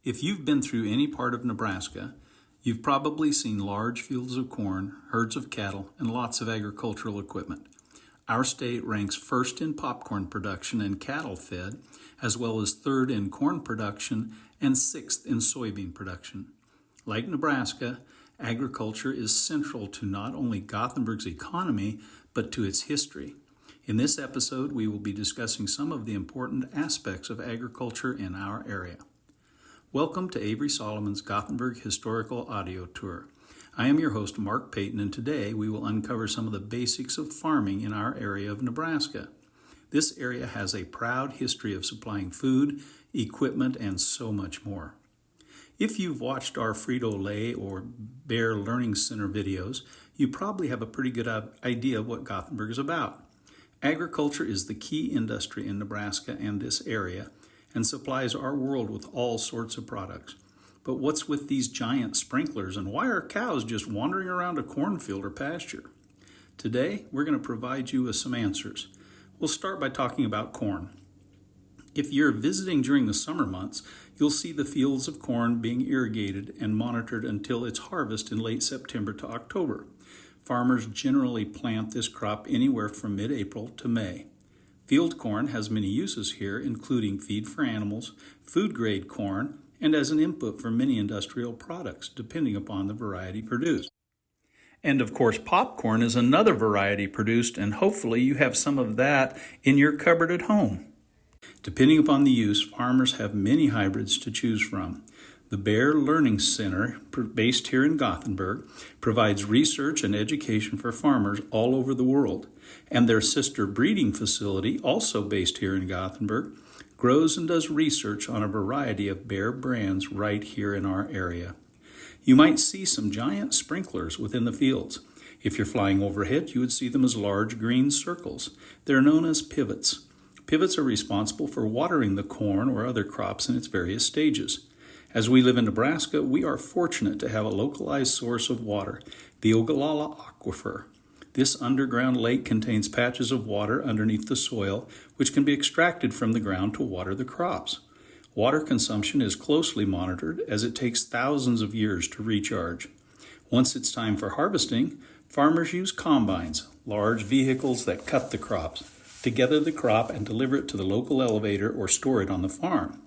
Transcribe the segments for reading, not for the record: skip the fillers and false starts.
If you've been through any part of Nebraska, you've probably seen large fields of corn, herds of cattle, and lots of agricultural equipment. Our state ranks first in popcorn production and cattle fed, as well as third in corn production and sixth in soybean production. Like Nebraska, agriculture is central to not only Gothenburg's economy, but to its history. In this episode, we will be discussing some of the important aspects of agriculture in our area. Welcome to Avery Solomon's Gothenburg Historical Audio Tour. I am your host, Mark Payton, and today we will uncover some of the basics of farming in our area of Nebraska. This area has a proud history of supplying food, equipment, and so much more. If you've watched our Frito-Lay or Bear Learning Center videos, you probably have a pretty good idea of what Gothenburg is about. Agriculture is the key industry in Nebraska and this area, and supplies our world with all sorts of products. But what's with these giant sprinklers, and why are cows just wandering around a cornfield or pasture? Today, we're going to provide you with some answers. We'll start by talking about corn. If you're visiting during the summer months, you'll see the fields of corn being irrigated and monitored until its harvest in late September to October. Farmers generally plant this crop anywhere from mid-April to May. Field corn has many uses here, including feed for animals, food-grade corn, and as an input for many industrial products, depending upon the variety produced. And of course, popcorn is another variety produced, and hopefully you have some of that in your cupboard at home. Depending upon the use, farmers have many hybrids to choose from. The Bear Learning Center, based here in Gothenburg, provides research and education for farmers all over the world. And their sister breeding facility, also based here in Gothenburg, grows and does research on a variety of bear brands right here in our area. You might see some giant sprinklers within the fields. If you're flying overhead, you would see them as large green circles. They're known as pivots. Pivots are responsible for watering the corn or other crops in its various stages. As we live in Nebraska, we are fortunate to have a localized source of water, the Ogallala Aquifer. This underground lake contains patches of water underneath the soil, which can be extracted from the ground to water the crops. Water consumption is closely monitored as it takes thousands of years to recharge. Once it's time for harvesting, farmers use combines, large vehicles that cut the crops, to gather the crop and deliver it to the local elevator or store it on the farm.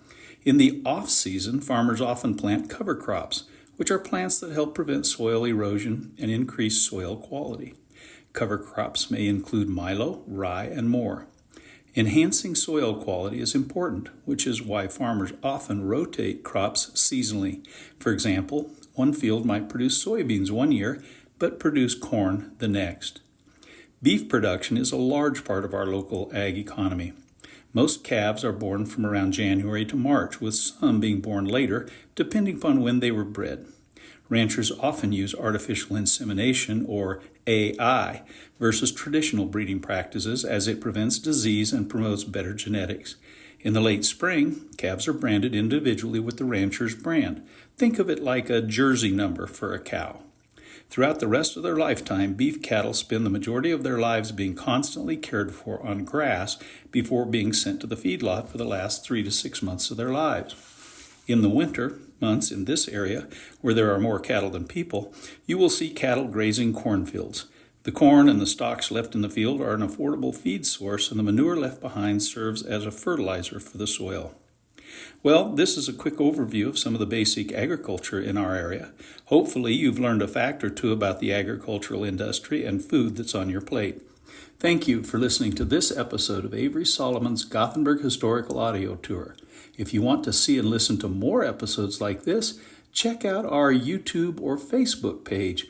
In the off-season, farmers often plant cover crops, which are plants that help prevent soil erosion and increase soil quality. Cover crops may include milo, rye, and more. Enhancing soil quality is important, which is why farmers often rotate crops seasonally. For example, one field might produce soybeans one year, but produce corn the next. Beef production is a large part of our local ag economy. Most calves are born from around January to March, with some being born later, depending upon when they were bred. Ranchers often use artificial insemination, or AI, versus traditional breeding practices as it prevents disease and promotes better genetics. In the late spring, calves are branded individually with the rancher's brand. Think of it like a jersey number for a cow. Throughout the rest of their lifetime, beef cattle spend the majority of their lives being constantly cared for on grass before being sent to the feedlot for the last 3 to 6 months of their lives. In the winter months in this area, where there are more cattle than people, you will see cattle grazing cornfields. The corn and the stalks left in the field are an affordable feed source, and the manure left behind serves as a fertilizer for the soil. Well, this is a quick overview of some of the basic agriculture in our area. Hopefully, you've learned a fact or two about the agricultural industry and food that's on your plate. Thank you for listening to this episode of Avery Solomon's Gothenburg Historical Audio Tour. If you want to see and listen to more episodes like this, check out our YouTube or Facebook page,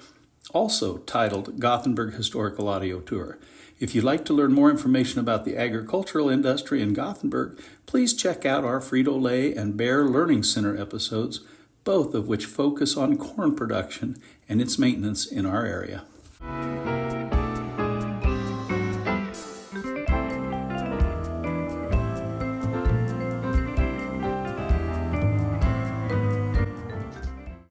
also titled Gothenburg Historical Audio Tour. If you'd like to learn more information about the agricultural industry in Gothenburg, please check out our Frito-Lay and Bear Learning Center episodes, both of which focus on corn production and its maintenance in our area.